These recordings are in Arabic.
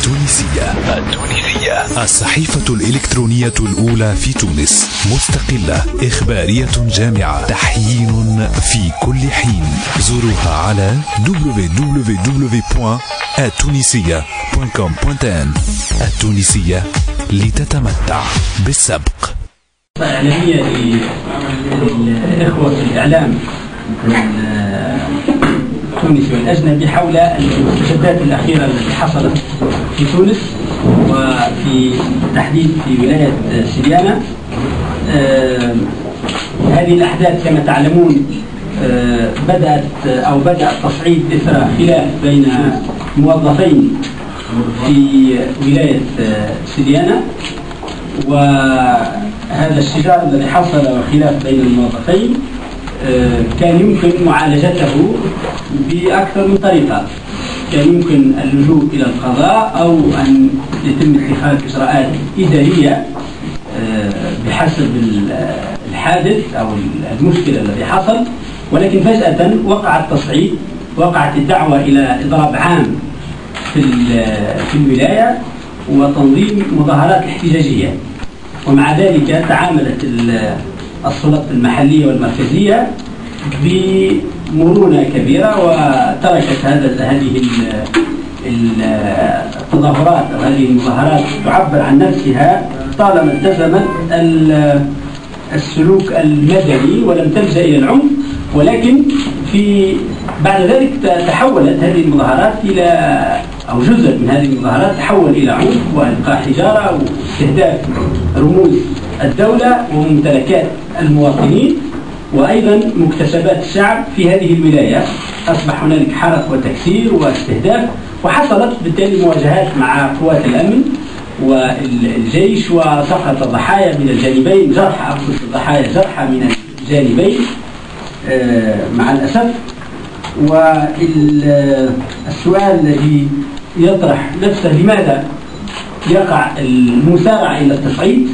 التونسية الصحيفة الإلكترونية الأولى في تونس، مستقلة، إخبارية جامعة، تحيين في كل حين. زوروها على www.التونسية.com.n. التونسية، لتتمتع بالسبق. إعلامية للإخوة في الإعلام التونسي والأجنبي حول المستجدات الأخيرة التي حصلت في تونس، وفي تحديد في ولاية سليانة. هذه الأحداث كما تعلمون بدأ التصعيد إثر خلاف بين موظفين في ولاية سليانة، وهذا الشجار الذي حصل وخلاف بين الموظفين كان يمكن معالجته بأكثر من طريقة. كان يمكن اللجوء إلى القضاء أو أن يتم اتخاذ إجراءات إدارية بحسب الحادث أو المشكلة الذي حصل، ولكن فجأة وقع التصعيد، وقعت الدعوة إلى إضراب عام في الولاية وتنظيم مظاهرات احتجاجية. ومع ذلك تعاملت السلطات المحلية والمركزية بمرونة كبيرة، وتركت هذه التظاهرات أو هذه المظاهرات تعبر عن نفسها طالما التزمت السلوك المدني ولم تلجأ إلى العنف. ولكن بعد ذلك تحولت هذه المظاهرات إلى، أو جزء من هذه المظاهرات تحول إلى عنف وإلقاء حجارة واستهداف رموز الدولة وممتلكات المواطنين وأيضا مكتسبات الشعب في هذه الولاية. أصبح هنالك حرق وتكسير واستهداف، وحصلت بالتالي مواجهات مع قوات الأمن والجيش، وسقط ضحايا من الجانبين، جرحى من الجانبين مع الأسف. والسؤال الذي يطرح نفسه، لماذا يقع المسارعة إلى التصعيد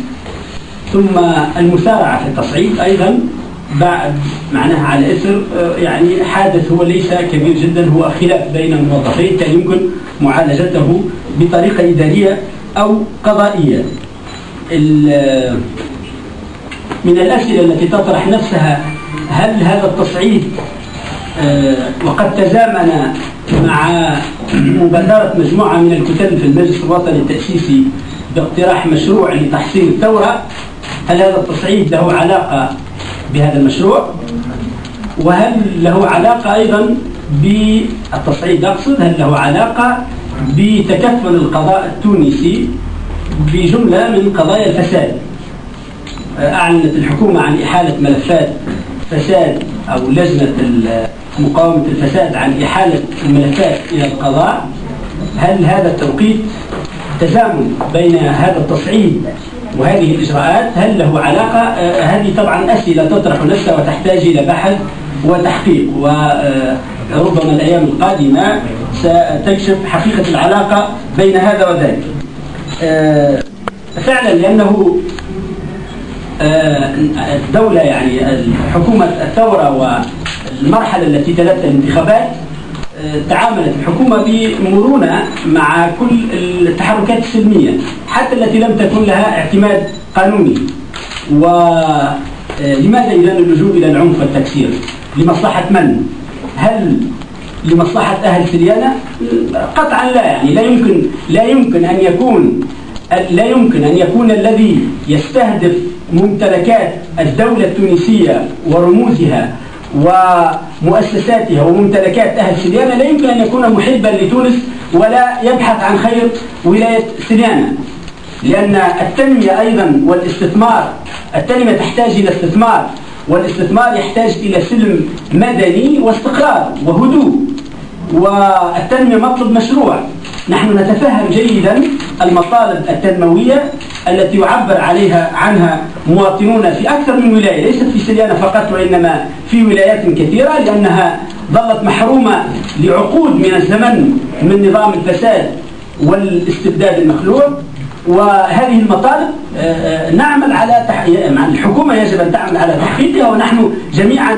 ثم المسارعة في التصعيد أيضا بعد معناها على إثر يعني حادث هو ليس كبير جدا، هو خلاف بين الموظفين كان يمكن معالجته بطريقة إدارية أو قضائية. من الأسئلة التي تطرح نفسها، هل هذا التصعيد وقد تزامن مع مبادرة مجموعة من الكتل في المجلس الوطني التأسيسي باقتراح مشروع لتحصيل الثورة؟ هل هذا التصعيد له علاقة بهذا المشروع؟ وهل له علاقة أيضا بالتصعيد، أقصد هل له علاقة بتكفل القضاء التونسي بجملة من قضايا الفساد؟ أعلنت الحكومة عن إحالة ملفات فساد، أو لجنة مقاومة الفساد عن إحالة الملفات إلى القضاء. هل هذا التوقيت تزامن بين هذا التصعيد وهذه الإجراءات؟ هل له علاقة؟ هذه طبعا أسئلة تطرح نفسها وتحتاج إلى بحث وتحقيق، وربما الأيام القادمة ستكشف حقيقة العلاقة بين هذا وذاك. فعلا لأنه الدولة يعني حكومة الثورة والمرحلة التي تلتها الانتخابات تعاملت الحكومة بمرونة مع كل التحركات السلمية حتى التي لم تكن لها اعتماد قانوني. ولماذا إذن اللجوء إلى العنف والتكسير؟ لمصلحة من؟ هل لمصلحة أهل سليانة؟ قطعا لا. يعني لا يمكن أن يكون الذي يستهدف ممتلكات الدولة التونسية ورموزها ومؤسساتها وممتلكات أهل سليانة لا يمكن أن يكون محبا لتونس ولا يبحث عن خير ولاية سليانة. لأن التنمية أيضا والاستثمار، التنمية تحتاج إلى استثمار، والاستثمار يحتاج إلى سلم مدني واستقرار وهدوء، والتنمية مطلب مشروع. نحن نتفهم جيدا المطالب التنموية التي يعبر عنها مواطنون في أكثر من ولاية، ليست في سليانة فقط وإنما في ولايات كثيرة، لأنها ظلت محرومة لعقود من الزمن من نظام الفساد والاستبداد المخلوع. وهذه المطالب نعمل على الحكومة يجب أن تعمل على تحقيقها، ونحن جميعا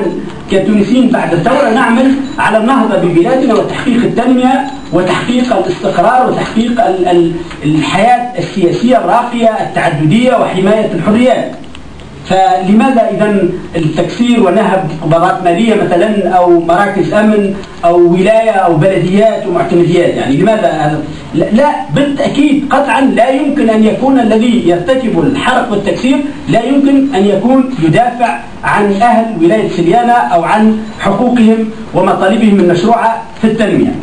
كتونسيين بعد الثورة نعمل على النهضة ببلادنا وتحقيق التنمية وتحقيق الاستقرار وتحقيق الحياة السياسية الراقية التعددية وحماية الحريات. فلماذا إذا التكسير ونهب قبضات مالية مثلا أو مراكز أمن أو ولاية أو بلديات ومعتمديات؟ يعني لماذا هذا؟ لا بالتأكيد قطعا لا يمكن أن يكون الذي يرتكب الحرق والتكسير لا يمكن أن يكون يدافع عن أهل ولاية سليانة أو عن حقوقهم ومطالبهم المشروعة في التنمية.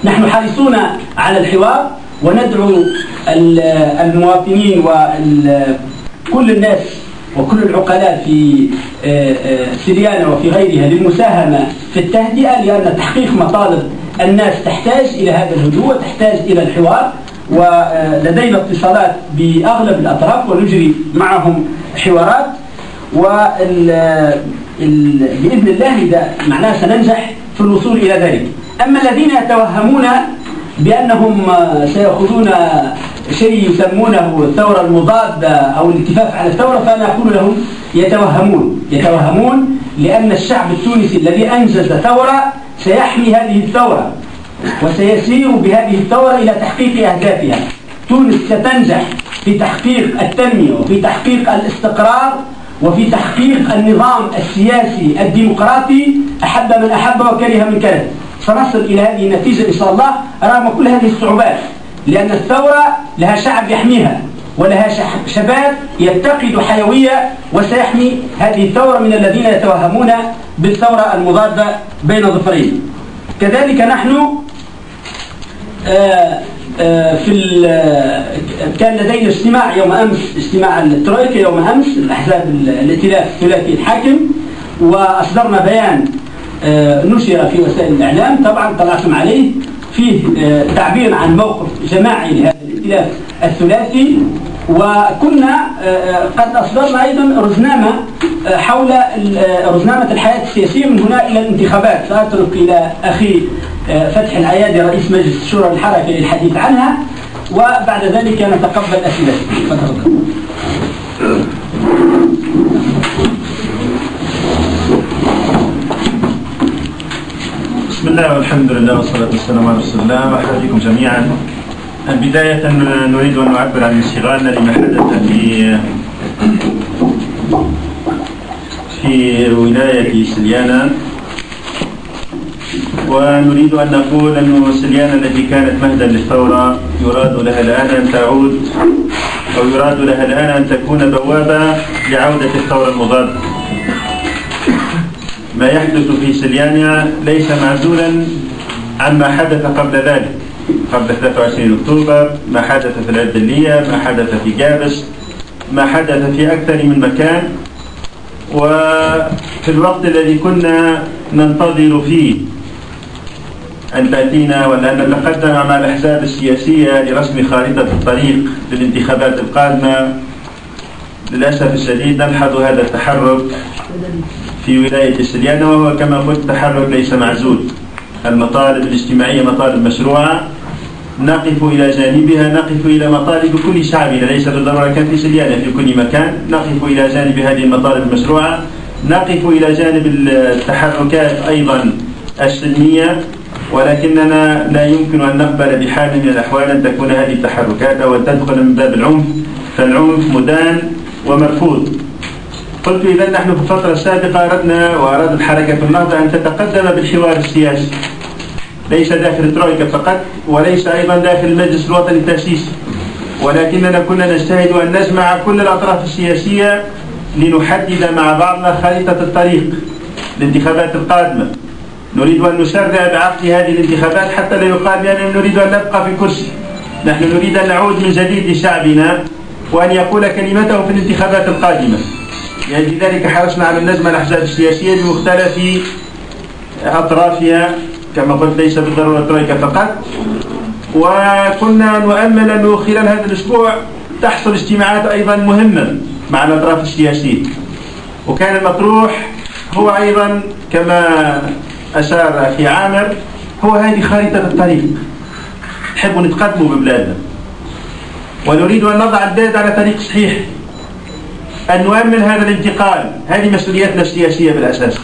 نحن حريصون على الحوار وندعو المواطنين وكل الناس وكل العقلاء في سليانة وفي غيرها للمساهمة في التهدئة، لأن تحقيق مطالب الناس تحتاج إلى هذا الهدوء وتحتاج إلى الحوار، ولدينا اتصالات بأغلب الأطراف ونجري معهم حوارات، وبإذن الله إذا معناه سننجح في الوصول إلى ذلك. أما الذين يتوهمون بأنهم سيأخذون شيء يسمونه الثورة المضادة أو الالتفاف على الثورة، فأنا أقول لهم يتوهمون لأن الشعب التونسي الذي أنجز ثورة سيحمي هذه الثورة وسيسير بهذه الثورة إلى تحقيق أهدافها. تونس ستنجح في تحقيق التنمية وفي تحقيق الاستقرار وفي تحقيق النظام السياسي الديمقراطي، أحب من أحب وكره من كره. سنصل إلى هذه النتيجة إن شاء الله رغم كل هذه الصعوبات، لأن الثورة لها شعب يحميها ولها شباب يتقد حيوية وسيحمي هذه الثورة من الذين يتوهمون بالثورة المضادة بين ظفرين. كذلك نحن كان لدينا اجتماع يوم أمس، اجتماع الترويكا يوم أمس، الأحزاب الائتلاف الثلاثي الحاكم، وأصدرنا بيان نشر في وسائل الإعلام، طبعا طلعتم عليه، فيه تعبير عن موقف جماعي لهذا الائتلاف الثلاثي، وكنا قد أصدرنا أيضا رزنامة حول رزنامة الحياة السياسية من هنا إلى الانتخابات، سأترك إلى أخي فتح العيادي رئيس مجلس شورى الحركة للحديث عنها، وبعد ذلك نتقبل أسئلتكم. بسم الله والحمد لله والصلاة والسلام على رسول الله. مرحبا بكم جميعا. بداية نريد أن نعبر عن انشغالنا لما حدث في ولاية سليانة، ونريد أن نقول أن سليانة التي كانت مهدا للثورة يراد لها الآن أن تعود، أو يراد لها الآن أن تكون بوابة لعودة الثورة المضادة. ما يحدث في سليانة ليس معزولا عما حدث قبل ذلك، قبل 23 أكتوبر، ما حدث في العدلية، ما حدث في جابس، ما حدث في أكثر من مكان. وفي الوقت الذي كنا ننتظر فيه أن تأتينا ولا أن نتقدم مع الأحزاب السياسية لرسم خارطة الطريق للانتخابات القادمة، للأسف الشديد نلحظ هذا التحرك في ولاية سليانة، وهو كما قلت تحرك ليس معزول. المطالب الاجتماعية مطالب مشروعة نقف إلى جانبها، نقف إلى مطالب كل شعبنا، ليس بالضرورة كان في سليانة، في كل مكان نقف إلى جانب هذه المطالب المشروعة، نقف إلى جانب التحركات أيضا السلمية، ولكننا لا يمكن أن نقبل بحال من الأحوال أن تكون هذه التحركات أو أن تدخل من باب العنف، فالعنف مدان ومرفوض. قلت إذا نحن في الفترة السابقة أردنا وأرادت حركة النهضة أن تتقدم بالحوار السياسي، ليس داخل الترويكا فقط وليس أيضا داخل المجلس الوطني التأسيسي، ولكننا كنا نجتهد أن نجمع كل الأطراف السياسية لنحدد مع بعضنا خريطة الطريق للانتخابات القادمة. نريد أن نسرع بعقد هذه الانتخابات حتى لا يقال بأننا نريد أن نبقى في كرسي، نحن نريد أن نعود من جديد لشعبنا وأن يقول كلمته في الانتخابات القادمة. يعني لذلك حرصنا على النجمة الأحزاب السياسية بمختلف أطرافها، كما قلت ليس بالضرورة الترويكا فقط. وكنا نؤمل أنه خلال هذا الأسبوع تحصل اجتماعات أيضا مهمة مع الأطراف السياسية، وكان المطروح هو أيضا كما أشار أخي عامر هو هذه خارطة الطريق. نحب نتقدموا ببلادنا ونريد أن نضع البلاد على طريق صحيح، أن نؤمن هذا الانتقال، هذه مسؤولياتنا السياسية بالأساس،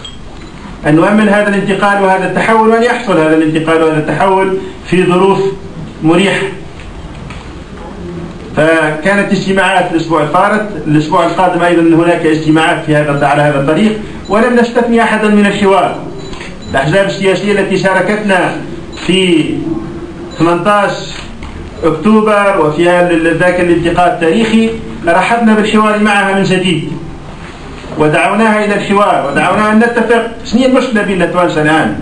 أن نؤمن هذا الانتقال وهذا التحول، وأن يحصل هذا الانتقال وهذا التحول في ظروف مريحة. فكانت اجتماعات الأسبوع الفارط، الأسبوع القادم أيضا هناك اجتماعات في على هذا الطريق، ولم نستثني أحدا من الحوار. الأحزاب السياسية التي شاركتنا في 18 أكتوبر وفي ذاك الالتقاء التاريخي رحبنا بالحوار معها من جديد، ودعوناها إلى الحوار، ودعوناها أن نتفق. شنو هي المشكلة بين التوانسة الآن؟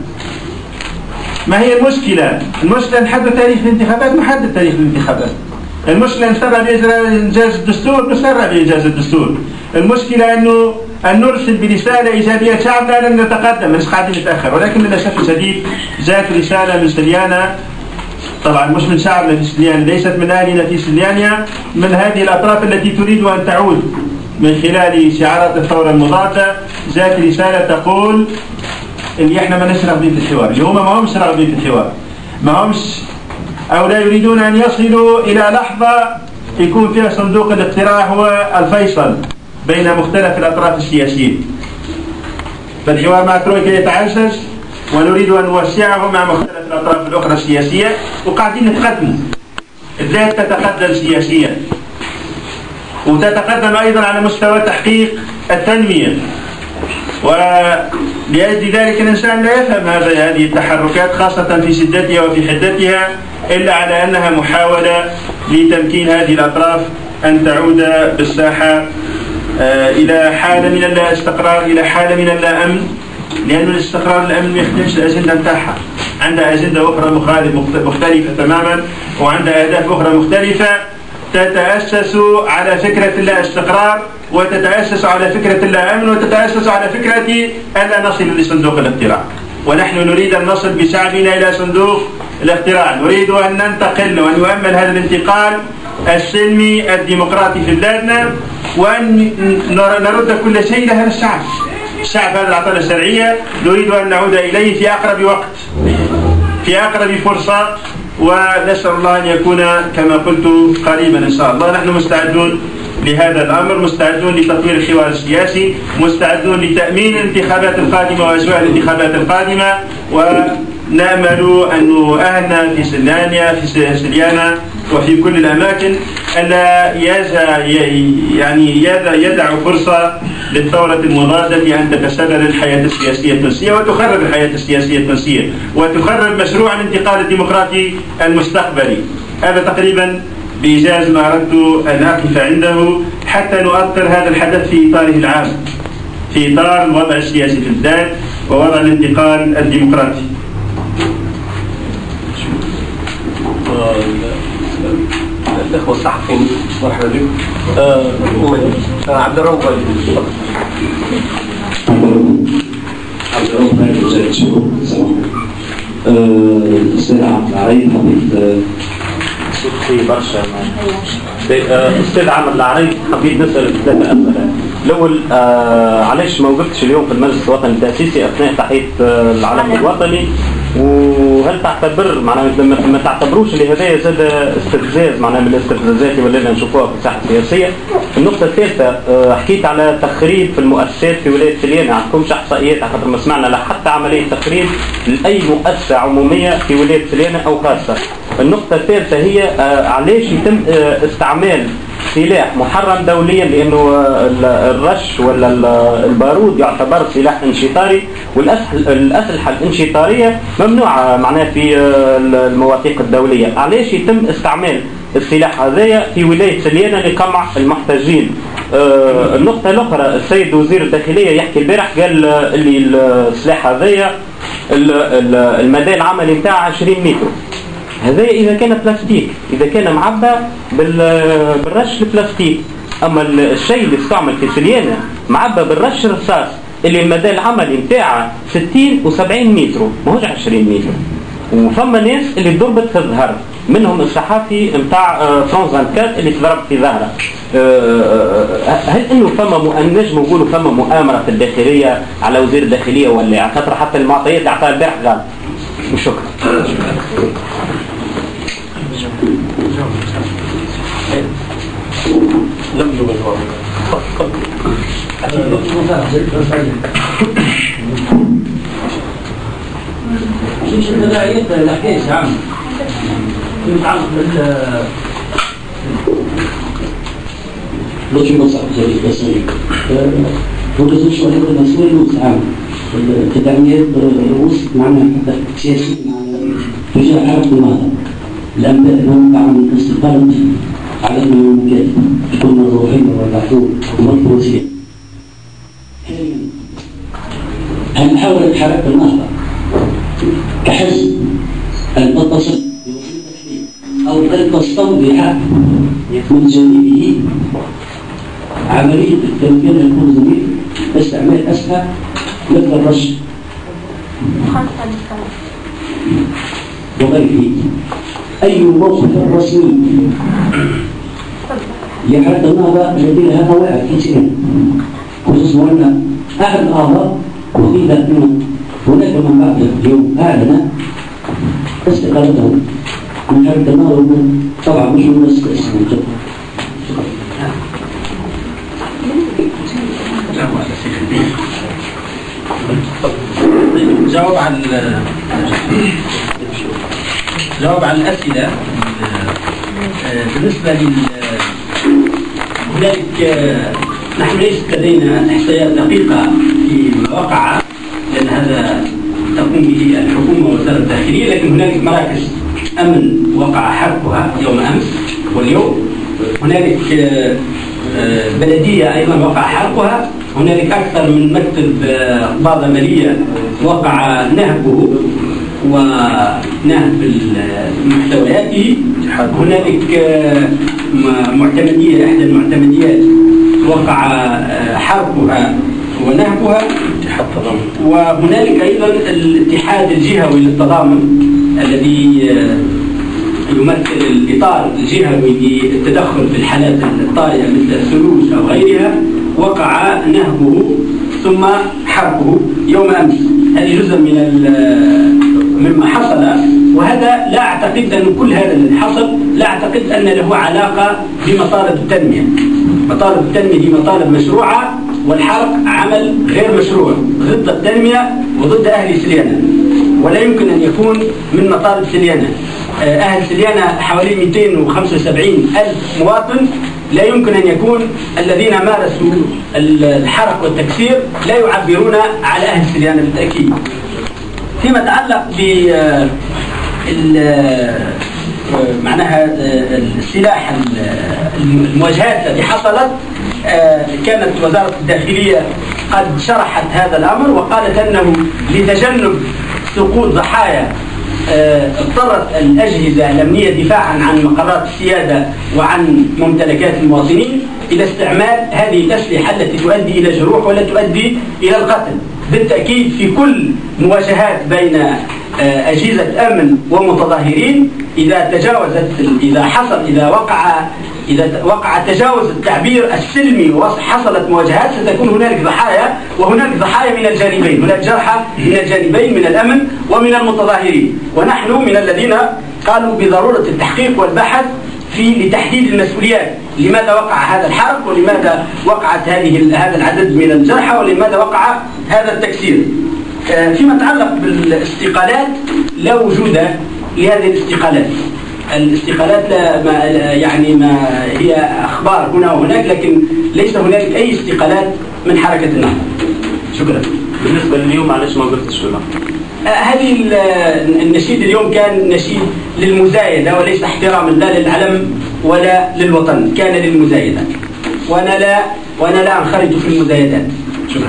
ما هي المشكلة؟ المشكلة نحدد تاريخ الانتخابات، نحدد تاريخ الانتخابات. المشكلة نسرع بإنجاز الدستور، نسرع بإنجاز الدستور. المشكلة أنه أن نرسل برسالة إيجابية شعبنا لن نتقدم، مش قاعدين نتأخر. ولكن للأسف الشديد جاءت رسالة من سليانة، طبعا مش من شعبنا في سليانة، ليست من أهلنا في سليانة، من هذه الأطراف التي تريد أن تعود من خلال شعارات الثورة المضادة. جاءت رسالة تقول اللي احنا ما نشرح بين الحوار، اللي هم ما همش راغبين في الحوار، ما همش أو لا يريدون أن يصلوا إلى لحظة يكون فيها صندوق الاقتراع هو الفيصل بين مختلف الأطراف السياسية. فالحوار مع ترويكا يتعزز، ونريد أن نوسعه مع مختلف الأطراف الأخرى السياسية، وقاعدين نتقدم. البلاد تتقدم سياسيا، وتتقدم أيضا على مستوى تحقيق التنمية، ولأجل ذلك الإنسان لا يفهم هذه التحركات خاصة في شدتها وفي حدتها إلا على أنها محاولة لتمكين هذه الأطراف أن تعود بالساحة إلى حالة من اللا استقرار، إلى حالة من اللا أمن، لأن الاستقرار الأمن ما يخدمش الأجندة نتاعها، عندها أجندة أخرى مختلفة تماما، وعندها أهداف أخرى مختلفة تتأسس على فكرة اللا استقرار، وتتأسس على فكرة اللا أمن، وتتأسس على فكرة ألا نصل لصندوق الاقتراع. ونحن نريد أن نصل بشعبنا إلى صندوق الاقتراع، نريد أن ننتقل وأن يؤمن هذا الانتقال السلمي الديمقراطي في بلادنا، وأن نرد كل شيء لهذا الشعب. الشعب هذا العطاء الشرعية نريد أن نعود إليه في أقرب وقت، في أقرب فرصة، ونسأل الله أن يكون كما قلت قريبا إن شاء الله. نحن مستعدون لهذا الأمر، مستعدون لتطوير الحوار السياسي، مستعدون لتأمين الانتخابات القادمة وأجواء الانتخابات القادمة، ونأمل أن أهلنا في سليانة وفي كل الأماكن ألا يدعوا فرصة للثورة المضادة أن تتسلل الحياة السياسية التونسية وتخرب الحياة السياسية التونسية وتخرب مشروع الانتقال الديمقراطي المستقبلي. هذا تقريبا بإيجاز ما أردت أن أقف عنده حتى نؤطر هذا الحدث في إطاره العام، في إطار الوضع السياسي في البلاد ووضع الانتقال الديمقراطي. الأخوة الصحفيين مرحبا بكم. عبد الرؤوف الأستاذ عبد العريض حبيت صوتي برشا. أستاذ عمرو العريض حبيت نسأل 3 أسئلة. الأول علاش ما وقفتش اليوم في المجلس الوطني التأسيسي أثناء تحية العلم الوطني؟ وهل تعتبر معناها ما تعتبروش اللي هذايا زاد استفزاز معناها من الاستفزازات اللي ولينا نشوفوها في الساحه السياسيه؟ النقطه الثالثه حكيت على تخريب في المؤسسات في ولايه سليانه، عندكمش احصائيات على خاطر ما سمعنا لا حتى عمليه تخريب لاي مؤسسه عموميه في ولايه سليانه او خاصه. النقطه الثالثه هي علاش يتم استعمال سلاح محرم دوليا، لانه الرش ولا البارود يعتبر سلاح انشطاري، والاسلحه الانشطاريه ممنوعه معناها في المواثيق الدوليه. علاش يتم استعمال السلاح هذايا في ولايه سليانه لقمع المحتجين؟ النقطه الاخرى، السيد وزير الداخليه يحكي البارح قال اللي السلاح هذايا المدى العملي نتاعه 20 متر. هذا إذا كان بلاستيك، إذا كان معبى بالرش البلاستيك. أما الشيء اللي استعمل في سليانة معبى بالرش الرصاص اللي المدى العملي نتاعه 60 و70 متر، ماهوش 20 متر. وفما ناس اللي ضربت في الظهر، منهم الصحافي نتاع فرانس 24 اللي تضرب في ظهره. هل انه فما نجم نقولوا فما مؤامره في الداخليه على وزير الداخليه ولا على خاطر حتى المعطيات اللي عطاها البارح غلط؟ وشكرا. أنا عيت الحكاية عام يتعلق لكن مصعب جديد بسيط وجزء شوية من المسؤول المتعاون التدعيمات رؤوس معنا حتى سياسي معنا تجاه حركة النهضة الأنباء أنهم دعموا الاستقالة على المملكات يكون الروحين والبعثون والمطبوسين. هل حاولت حركة النهضة كحزب أن تتصل أو أن تستوضح من جانبه عملية التنفيذ المنظمين باستعمال أسلحة مثل الرش وغيره؟ أي موقف رسمي لحركة النهضة الذي لها قواعد كثيرة، خصوصا أن أحد الأعضاء وقيل أن هناك من بعد اليوم أعلن استقالته من حركة النهضة، طبعا مش من الاستثناء. جواب على الأسئلة. بالنسبة هنالك نحن ليس لدينا إحصائيات دقيقة فيما وقع، لأن هذا تقوم به الحكومة ووزارة الداخلية، لكن هنالك مراكز أمن وقع حرقها يوم أمس واليوم، هنالك بلدية أيضا وقع حرقها، هنالك أكثر من مكتب قباضة مالية وقع نهبه ونهب محتوياته، هنالك معتمدية إحدى المعتمديات وقع حرقها ونهبها، وهنالك أيضا الاتحاد الجهوي للتضامن الذي يمثل الإطار الجهوي للتدخل في الحالات الطارئة مثل الثلوج أو غيرها، وقع نهبه ثم حرقه يوم أمس. هذه جزء مما حصل، وهذا لا أعتقد أن كل هذا الذي حصل لا أعتقد أن له علاقة بمطالب التنمية. مطالب التنمية هي مطالب مشروعة، والحرق عمل غير مشروع ضد التنمية وضد أهل سليانة، ولا يمكن أن يكون من مطالب سليانة. أهل سليانة حوالي 275 ألف مواطن، لا يمكن أن يكون الذين مارسوا الحرق والتكسير لا يعبرون على أهل سليانة بالتأكيد. فيما يتعلق ب معناها السلاح المواجهات التي حصلت، كانت وزارة الداخلية قد شرحت هذا الأمر وقالت أنه لتجنب سقوط ضحايا اضطرت الأجهزة الأمنية دفاعا عن مقرات السيادة وعن ممتلكات المواطنين إلى استعمال هذه الأسلحة التي تؤدي إلى جروح ولا تؤدي إلى القتل. بالتأكيد في كل مواجهات بين أجهزة أمن ومتظاهرين، إذا وقع تجاوز التعبير السلمي وحصلت مواجهات ستكون هنالك ضحايا، وهنالك ضحايا من الجانبين، هناك جرحى من الجانبين من الأمن ومن المتظاهرين، ونحن من الذين قالوا بضرورة التحقيق والبحث لتحديد المسؤوليات، لماذا وقع هذا الحرق ولماذا وقعت هذا العدد من الجرحى ولماذا وقع هذا التكسير. فيما يتعلق بالاستقالات لا وجود لهذه الاستقالات. الاستقالات ما هي أخبار هنا وهناك، لكن ليس هنالك أي استقالات من حركة النهضة. شكرا. بالنسبة لليوم معلش ما قلتش شو هذه النشيد اليوم كان نشيد للمزايدة وليس احتراما لا للعلم ولا للوطن، كان للمزايدة، وأنا لا أنخرط في المزايدات. شكرا.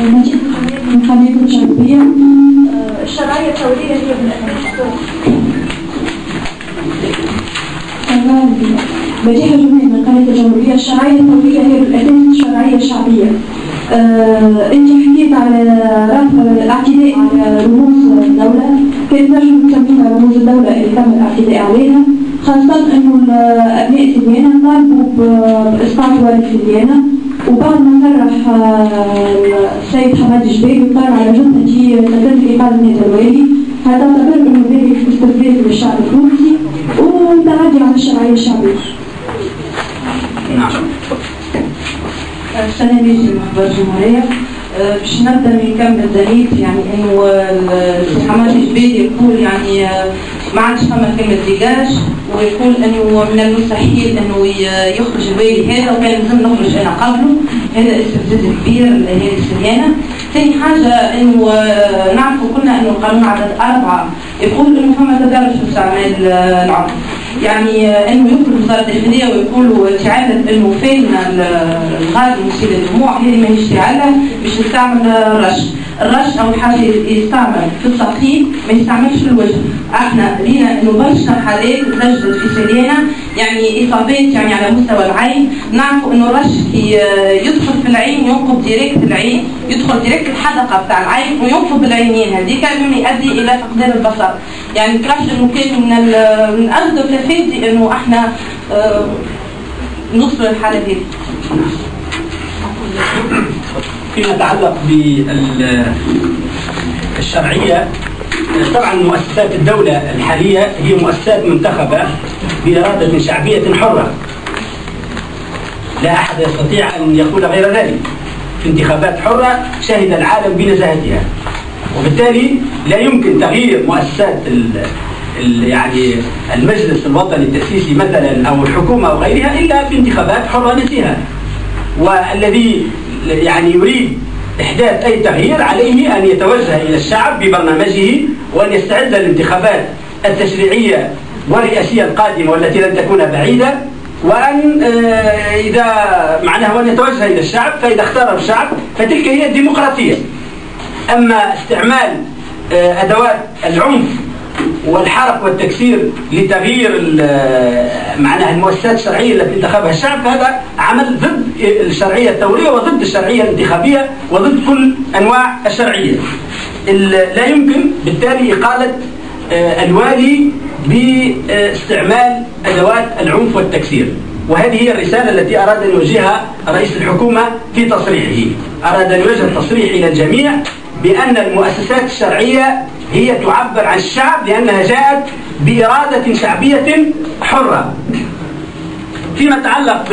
نجيب من قناة الجنوبية. الشرعية الثورية هي مديحة جميل من قناة الجنوبية. الشرعية الثورية هي بالأساس شرعية شعبية. أنت حكيت على رفع الاعتداء على رموز الدولة، كيف نجم تسميها رموز الدولة اللي تم الاعتداء عليها، خاصة أنه أبناء سليانة طالبوا بإسقاط والد سليانة، وبعد ما صرح السيد حماد الجبالي وقال على جثتي تتم إقالة هذا الوالي، هذا تعتبر أنه ذلك استفزاز للشعب التونسي وتعدي على الشرعية الشعبية. نعم. سنة ماشي محضر الجمهورية. باش نبدا من كم الدليل يعني انه السي حماد الجبيدي يقول يعني ما عادش فما كلمه ديجاج، ويقول انه من المستحيل انه يخرج الوالي هذا، وكان لازم نخرج انا قبله. هذا استفزاز كبير لهذه السريانه. ثاني حاجه انه نعرفوا كنا انه القانون عدد 4 يقول انه فما تدرج في استعمال العنف، يعني انه يخرج وزاره الداخليه ويقولوا تعالى انه فين الغاز المسيل للدموع، هذه ماهيش تعالى باش نستعمل الرش او حاجه يستعمل في التقييم، ما يستعملش في الوجه. احنا لينا انه برشا حالات تسجلت في سريانه يعني اصابات يعني على مستوى العين. نعرفوا انه الرش كي يدخل في العين ينقض ديريكت العين، يدخل ديريكت الحدقه بتاع العين وينقض العينين هذيك مما يؤدي الى فقدان البصر. يعني كراش انه كان من اصل التفادي انه احنا نوصل للحاله دي. فيما يتعلق بالشرعية، طبعا مؤسسات الدولة الحالية هي مؤسسات منتخبة بإرادة شعبية حرة، لا أحد يستطيع أن يقول غير ذلك. في انتخابات حرة شهد العالم بنزاهتها، وبالتالي لا يمكن تغيير مؤسسات يعني المجلس الوطني التأسيسي مثلا أو الحكومة أو غيرها إلا بانتخابات حرة نزيهة. والذي يعني يريد إحداث أي تغيير عليه أن يتوجه إلى الشعب ببرنامجه، وأن يستعد للانتخابات التشريعية والرئاسية القادمة والتي لن تكون بعيدة، وأن إذا معناه أن يتوجه إلى الشعب، فإذا اختار الشعب فتلك هي الديمقراطية. أما استعمال أدوات العنف والحرق والتكسير لتغيير معناها المؤسسات الشرعية التي انتخبها الشعب، فهذا عمل ضد الشرعية الثورية وضد الشرعية الانتخابية وضد كل أنواع الشرعية. لا يمكن بالتالي إقالة الوالي باستعمال أدوات العنف والتكسير، وهذه هي الرسالة التي أراد أن يوجهها رئيس الحكومة في تصريحه. أراد أن يوجه التصريح إلى الجميع بأن المؤسسات الشرعية هي تعبر عن الشعب لأنها جاءت بإرادة شعبية حرة. فيما يتعلق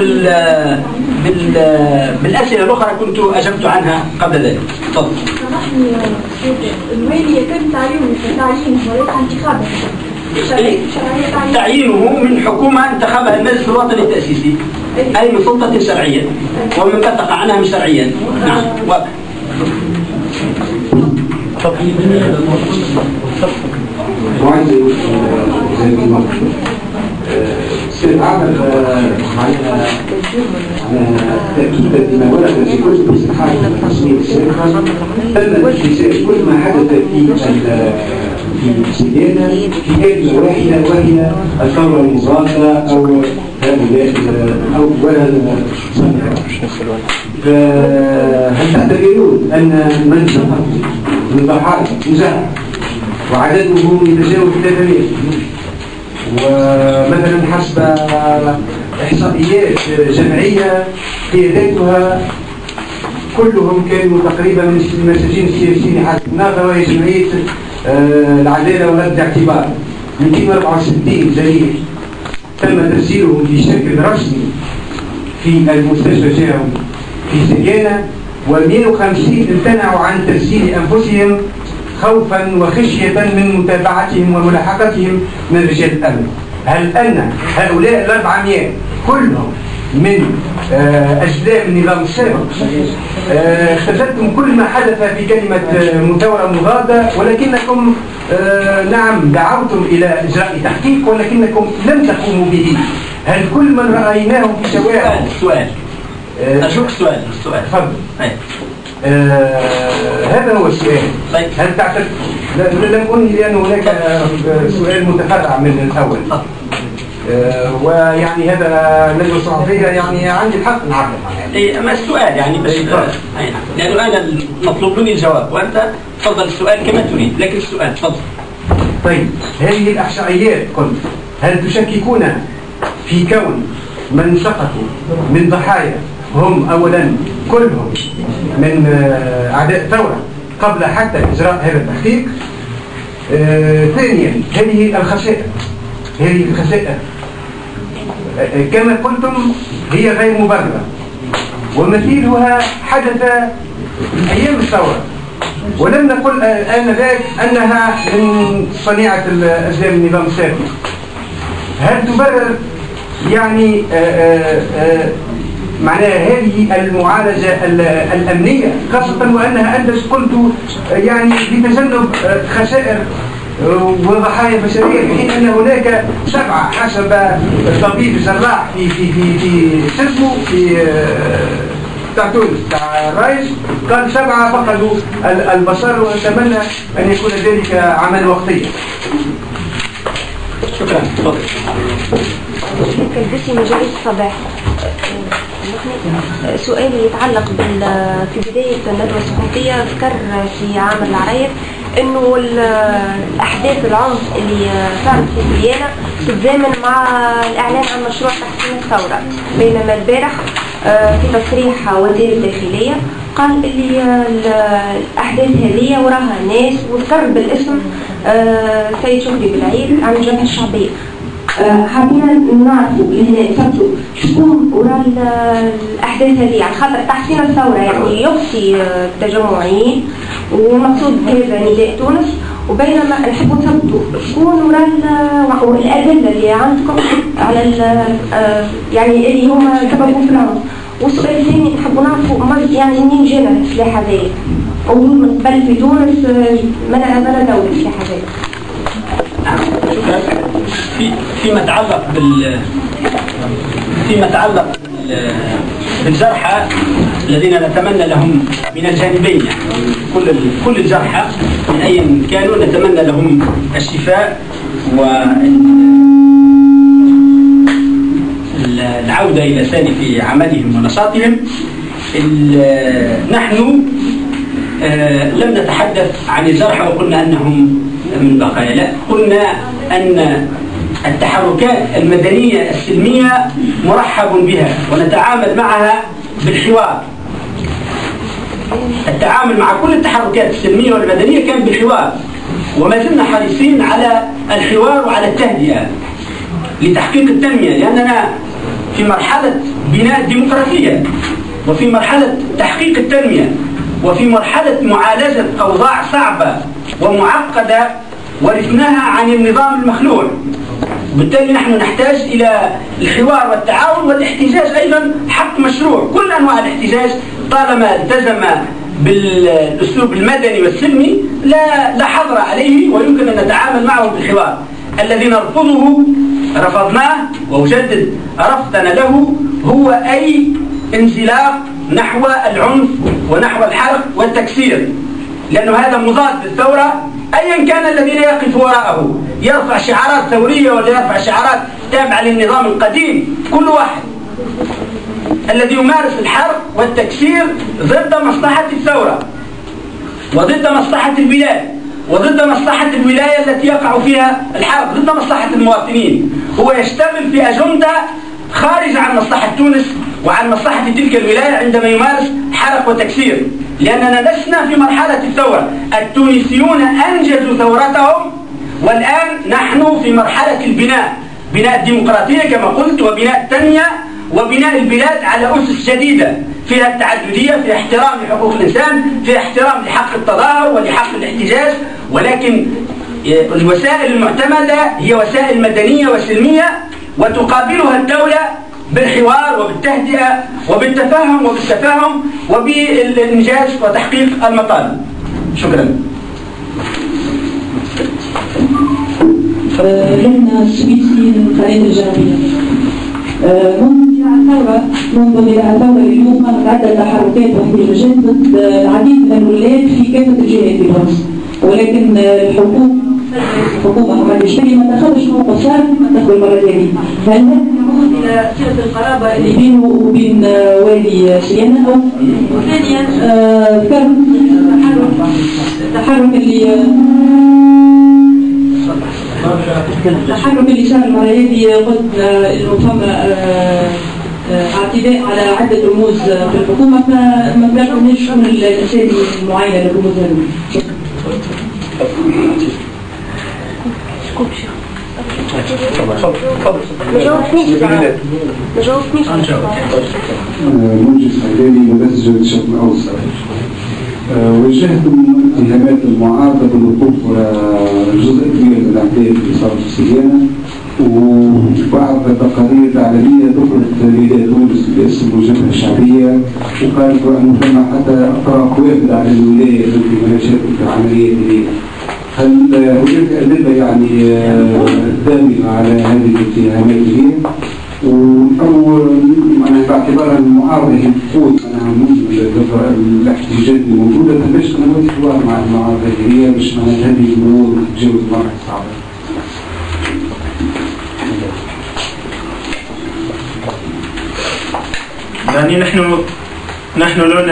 بالأسئلة الأخرى كنت أجبت عنها قبل ذلك. تفضل. الوالي يتم تعيينه وليس انتخابه. تعيينه من حكومة انتخبها المجلس الوطني التأسيسي، أي من سلطة شرعية ومن تقع عنها من شرعيا. نعم. وعندي زي ما عمل على تأكيد لما ورد في كتب الصحاح التصميم السابقة تم اتخاذ كل ما حدث في سيدنا في كلمة واحدة وهي الثورة المضادة أو هؤلاء أو ولا فهل تعتبرون أن من سقط من ضحايا نزاع وعددهم يتجاوز 300 ومثلا حسب إحصائيات جمعية قياداتها كلهم كانوا تقريبا من المساجين السياسيين حسب النظر، وهي جمعية العدالة ورد الاعتبار 264 جريح تم تسجيلهم في شكل رسمي في المستشفى تاعهم في سجانة، و150 امتنعوا عن تسجيل أنفسهم خوفا وخشية من متابعتهم وملاحقتهم من رجال الأمن. هل أن هؤلاء 400 كلهم من أجزاء النظام السابق؟ اختزلتم كل ما حدث في كلمة ثورة مضادة، ولكنكم نعم دعوتم إلى إجراء تحقيق ولكنكم لم تقوموا به. هل كل من رأيناهم في شوارع سؤال أشوف سؤال تفضل. هذا هو السؤال. طيب. هل تعتقد لم أنهي لأن هناك سؤال متفرع من الأول، ويعني هذا لجنة صحفية يعني عندي الحق نعرف عنه. أما السؤال يعني بس لأنه أنا مطلوب مني الجواب وأنت تفضل السؤال كما تريد، لكن السؤال تفضل. طيب هذه الإحصائيات قلت هل تشككون في كون من سقطوا من ضحايا هم أولا كلهم من أعداء الثورة قبل حتى إجراء هذا التحقيق؟ ثانيا هذه الخسائر كما قلتم هي غير مبررة، ومثيلها حدث أيام الثورة، ولم نقل آنذاك أنها من صنيعة أزلام النظام السابق. هل تبرر يعني معناها هذه المعالجة الأمنية، خاصة وأنها أنت قلت يعني بتجنب خسائر وضحايا بشرية، في حين أن هناك 7 حسب طبيب جراح في اسمه في تاع تونس تاع الرئيس، قال 7 فقدوا البصر، ونتمنى أن يكون ذلك عمل وقتي. شكرا. تفضل. كالبسي مجال الصباح. سؤالي يتعلق في بداية الندوة الصحفية ذكر في عام العراير انه الاحداث العنف اللي صارت في فيينا تتزامن مع الاعلان عن مشروع تحسين الثورة، بينما البارح في تصريح وزير الداخلية قال اللي الاحداث هذه وراها ناس، وذكر بالاسم سيد شكري بالعيد عن الجبهة الشعبية. حابين نعرفوا هنا نفكروا شكون وراء الاحداث هذه، على خاطر تحسين الثوره يعني يخفي التجمعين والمقصود كذا نداء تونس، وبينما نحبوا نثبتوا شكون وراء الادله اللي عندكم على يعني اللي هما سببوا في العنف. والسؤال الثاني نحبوا نعرفوا يعني منين جانا السلاح هذايا، وجود من قبل في تونس ما دولة السلاح هذايا. فيما يتعلق بالجرحى الذين نتمنى لهم من الجانبين، يعني كل الجرحى من اي كانوا نتمنى لهم الشفاء والعودة الى سالف عملهم ونشاطهم. نحن لم نتحدث عن الجرحى وقلنا انهم من بقايا، لا، قلنا ان التحركات المدنية السلمية مرحب بها ونتعامل معها بالحوار. التعامل مع كل التحركات السلمية والمدنية كان بالحوار، وما زلنا حريصين على الحوار وعلى التهدئة لتحقيق التنمية، لأننا في مرحلة بناء الديمقراطية، وفي مرحلة تحقيق التنمية، وفي مرحلة معالجة أوضاع صعبة ومعقدة ورثناها عن النظام المخلوع. وبالتالي نحن نحتاج إلى الحوار والتعاون، والاحتجاج أيضا حق مشروع. كل أنواع الاحتجاج طالما التزم بالأسلوب المدني والسلمي لا حظر عليه، ويمكن أن نتعامل معه بالحوار. الذي نرفضه رفضناه، وأجدد رفضنا له، هو أي انزلاق نحو العنف ونحو الحرق والتكسير، لأنه هذا مضاد للثورة أيا كان الذين يقف وراءه، يرفع شعارات ثورية ولا يرفع شعارات تابعة للنظام القديم. كل واحد الذي يمارس الحرق والتكسير ضد مصلحة الثورة وضد مصلحة البلاد وضد مصلحة الولاية التي يقع فيها الحرق، ضد مصلحة المواطنين، هو يشتغل في أجندة خارج عن مصلحة تونس وعن مصلحة تلك الولاية عندما يمارس حرق وتكسير. لأننا لسنا في مرحلة الثورة، التونسيون أنجزوا ثورتهم، والآن نحن في مرحلة البناء، بناء الديمقراطية كما قلت، وبناء التنمية، وبناء البلاد على أسس جديدة فيها التعددية، فيها احترام لحقوق الإنسان، فيها احترام لحق التظاهر ولحق الاحتجاج. ولكن الوسائل المعتمدة هي وسائل مدنية وسلمية، وتقابلها الدولة بالحوار وبالتهدئة وبالتفاهم وبالإنجاز وتحقيق المطالب. شكرا. لنا السويسي من القناة الجنوبية. منذ اندلاع الثورة اليوم قامت عدة تحركات واحتجاجات ضد العديد من الولايات في كافة الجهات في تونس، ولكن الحكومة محمد الشبيلي ما اتخذش موقف ثابت ما اتخذ المرة هذه. هل نعود إلى صلة القرابة اللي بينه وبين والي سيانا؟ أو ثانيا ذكر التحرك اللي صار المرة هذه، قلت إنه فما اعتداء على عدة رموز في الحكومة، فما بلغناش شكون الأسامي المعينة للرموز هذول. ما جاوبتنيش منجز حلالي مسجد الشرق الأوسط. وجهتم اتهامات المعارضة بالوقوف جزء كبير من الأحداث اللي صارت في سوريا، وبعض التقارير العالمية ذكرت نداء تونس باسم الجبهة الشعبية، وقالت أنه ثم حتى أطراف وافدة على الولاية التي مناشدت في العملية دي. هل هناك أدلة يعني دامغة على هذه الاتهامات دي؟ أو باعتبار أن المعارضة هي تقود الاحتجاجات الموجودة، فليش قنوات الحوار مع المعارضة هي مش معنى هذه الأمور تتجاوز المرحلة الصعبة؟ يعني نحن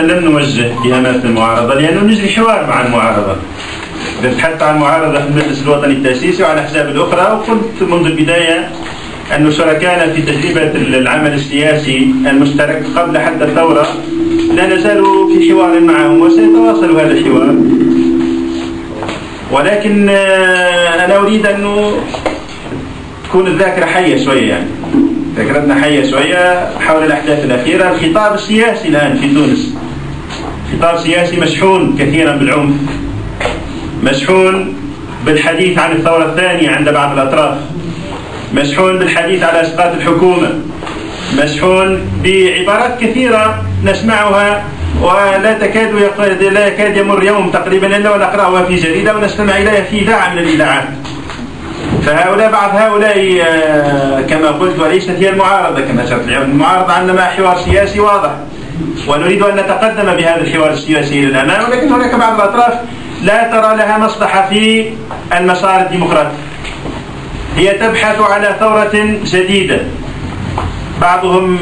لم نوجه اتهامات المعارضة لأنه نجري حوار مع المعارضة. بتحدث عن المعارضة في المجلس الوطني التأسيسي وعلى الأحزاب الأخرى، وقلت منذ البداية أن شركائنا في تجربة العمل السياسي المشترك قبل حتى الثورة لا نزالوا في حوار معهم وسيتواصل هذا الحوار، ولكن أنا أريد أن تكون الذاكرة حية شوية، يعني ذاكرتنا حية شوية حول الأحداث الأخيرة. الخطاب السياسي الآن في تونس خطاب سياسي مشحون كثيرا بالعنف، مشحون بالحديث عن الثورة الثانية عند بعض الأطراف، مشحون بالحديث على إسقاط الحكومة، مشحون بعبارات كثيرة نسمعها ولا يكاد يمر يوم تقريبا إلا ونقرأها في جريدة ونستمع إليها في إذاعة من الإذاعات. فهؤلاء بعض هؤلاء كما قلت وليست هي المعارضة كما شرت. المعارضة عندنا حوار سياسي واضح ونريد أن نتقدم بهذا الحوار السياسي إلى الأمام، ولكن هناك بعض الأطراف لا ترى لها مصلحة في المسار الديمقراطي، هي تبحث على ثورة جديدة. بعضهم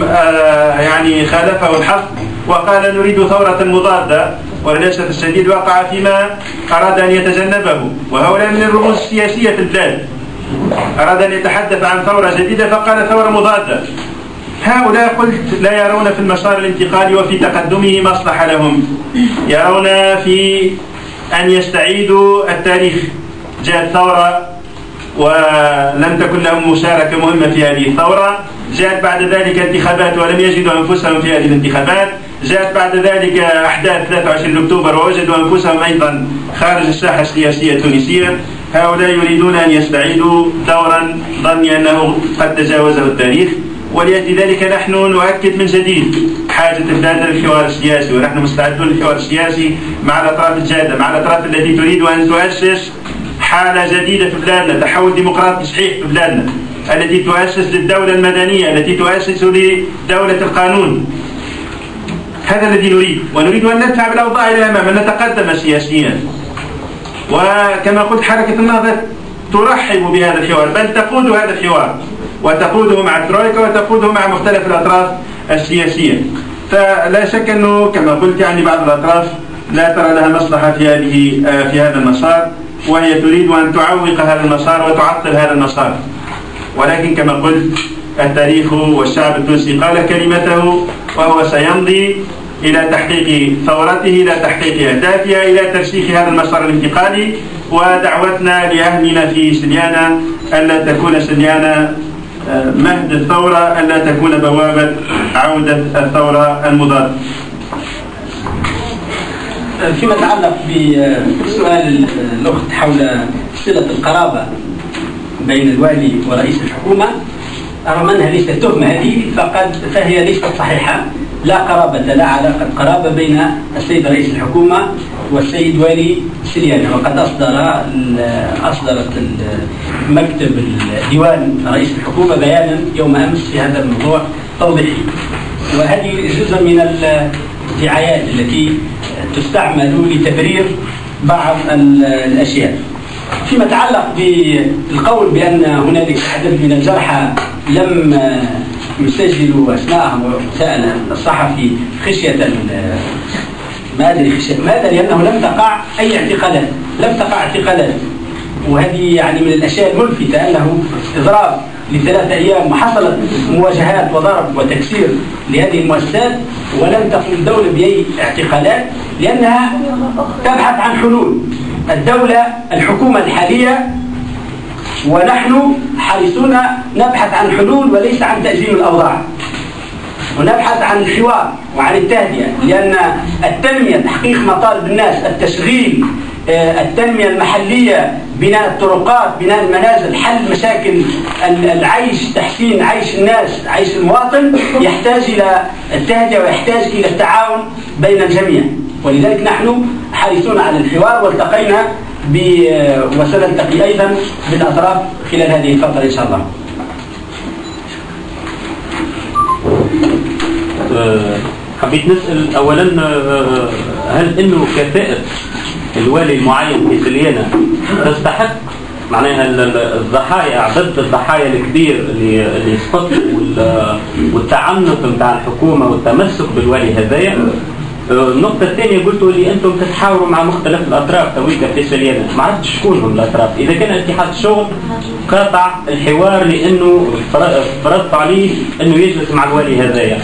يعني خالفه الحظ وقال نريد ثورة مضادة، وللأسف الشديد وقع فيما أراد أن يتجنبه، وهؤلاء من الرموز السياسية في البلاد. أراد أن يتحدث عن ثورة جديدة فقال ثورة مضادة. هؤلاء قلت لا يرون في المسار الانتقالي وفي تقدمه مصلحة لهم، يرون في أن يستعيدوا التاريخ. جاءت ثورة ولم تكن لهم مشاركة مهمة في هذه الثورة، جاءت بعد ذلك انتخابات ولم يجدوا أنفسهم في هذه الانتخابات، جاءت بعد ذلك أحداث 23 أكتوبر ووجدوا أنفسهم أيضا خارج الساحة السياسية التونسية. هؤلاء يريدون أن يستعيدوا دورا ظني أنه قد تجاوزه التاريخ، ولأجل ذلك نحن نؤكد من جديد حاجة البلاد للحوار السياسي، ونحن مستعدون للحوار السياسي مع الأطراف الجادة، مع الأطراف التي تريد أن تؤسس حالة جديدة في بلادنا، تحول ديمقراطي صحيح في بلادنا، التي تؤسس للدولة المدنية، التي تؤسس لدولة القانون. هذا الذي نريد، ونريد أن ندفع بالأوضاع إلى الأمام، أن نتقدم سياسيا. وكما قلت حركة النهضة ترحب بهذا الحوار، بل تقود هذا الحوار وتقوده مع الترويكا وتقوده مع مختلف الأطراف السياسية. فلا شك أنه كما قلت يعني بعض الأطراف لا ترى لها مصلحة في هذا المسار، وهي تريد أن تعوق هذا المسار وتعطل هذا المسار. ولكن كما قلت التاريخ والشعب التونسي قال كلمته، وهو سيمضي إلى تحقيق ثورته، إلى تحقيق أهدافها، إلى ترسيخ هذا المسار الانتقالي. ودعوتنا لأهلنا في سليانة ألا تكون سليانة مهد الثورة، ألا تكون بوابة عودة الثورة المضادة. فيما يتعلق بسؤال الأخت حول صلة القرابة بين الوالي ورئيس الحكومة، رغم أنها ليست تهمة هذه فهي ليست صحيحة. لا قرابة، لا علاقة قرابة بين السيد رئيس الحكومة والسيد والي سليانة. وقد أصدرت مكتب ديوان رئيس الحكومة بيانا يوم أمس في هذا الموضوع توضيحي، وهذه جزء من الدعايات التي تستعمل لتبرير بعض الأشياء. فيما يتعلق بالقول بأن هنالك عدد من الجرحى لم يسجلوا أسماءهم، وسأل الصحفي خشية ما أدري خشية ماذا، لأنه لم تقع أي اعتقالات، لم تقع اعتقالات. وهذه يعني من الأشياء الملفتة أنه إضراب ل3 أيام وحصلت مواجهات وضرب وتكسير لهذه المؤسسات، ولم تقم الدولة بأي اعتقالات لأنها تبحث عن حلول. الدولة الحكومة الحالية ونحن حريصون نبحث عن حلول وليس عن تأزيم الأوضاع، ونبحث عن الحوار وعن التهدئة، لأن التنمية تحقيق مطالب الناس، التشغيل، التنمية المحلية، بناء الطرقات، بناء المنازل، حل مشاكل العيش، تحسين عيش الناس، عيش المواطن، يحتاج إلى التهدئة ويحتاج إلى التعاون بين الجميع. ولذلك نحن حريصون على الحوار، والتقينا وسنلتقي أيضا بالأطراف خلال هذه الفترة إن شاء الله. حبيت نسأل أولا، هل إنه كفاءة الوالي المعين في سليانة تستحق معناها الضحايا، عدد الضحايا الكبير اللي سقط، والتعنت نتاع الحكومة والتمسك بالوالي هذايا؟ النقطة الثانية قلتوا لي أنتم تتحاوروا مع مختلف الأطراف تويكا في سليانة، ما عرفتش شكون هم الأطراف. إذا كان اتحاد الشغل قاطع الحوار لأنه فرضت عليه أنه يجلس مع الوالي هذايا،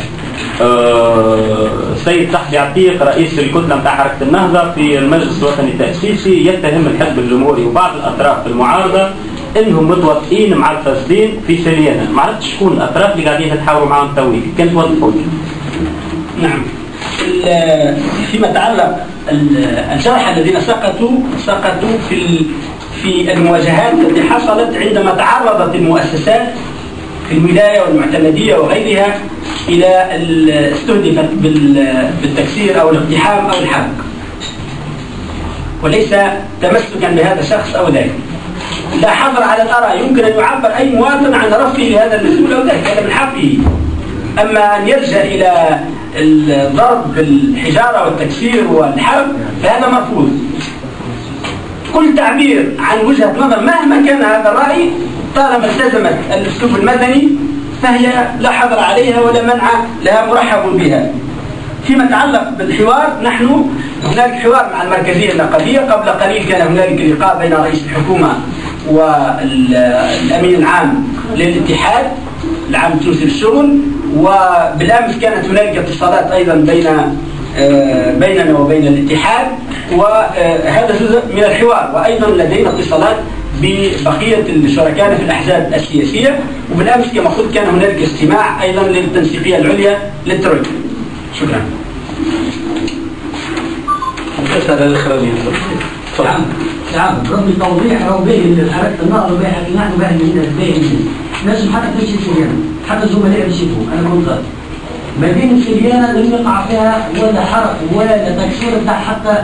السيد صاحبي عتيق رئيس الكتلة نتاع حركة النهضة في المجلس الوطني التأسيسي يتهم الحزب الجمهوري وبعض الأطراف في المعارضة انهم متوافقين مع الفاسدين في سليانة. ما عرفتش شكون الأطراف اللي قاعدين تتحاوروا معهم تويك، كان توضحوا لي. نعم، فيما يتعلق الجرحى الذين سقطوا في المواجهات التي حصلت عندما تعرضت المؤسسات في الولاية والمعتمدية وغيرها إلى استهدفت بالتكسير أو الاقتحام أو الحرق، وليس تمسكا بهذا الشخص أو ذاك. لا حظر على الآراء، يمكن أن يعبر أي مواطن عن رفضه لهذا المسؤول أو ذاك، هذا من حقه. أما أن يلجأ إلى الضرب بالحجارة والتكسير والحرق فهذا مرفوض. كل تعبير عن وجهة نظر مهما كان هذا الرأي طالما التزمت الأسلوب المدني فهي لا حظر عليها ولا منع لها، مرحب بها. فيما يتعلق بالحوار، نحن هناك حوار مع المركزية النقابية. قبل قليل كان هنالك لقاء بين رئيس الحكومة والأمين العام للاتحاد العام التونسي للشغل، وبالأمس كانت هنالك اتصالات أيضا بيننا وبين الاتحاد، وهذا جزء من الحوار. وأيضا لدينا اتصالات ببقية الشركاء في الأحزاب السياسية، وبالأمس كما قلت كان هنالك استماع أيضا للتنسيقية العليا للترويكا. شكرا. الأسئلة الأخرانية. نعم، رغم التوضيح أو به حركة النهضة وبه نحن به من لازم حتى تمشي سليانة، حتى الزملاء يمشيوا. أنا كنت غلط. مدينة سليانة لم يقع فيها ولا حرق ولا تكسير حتى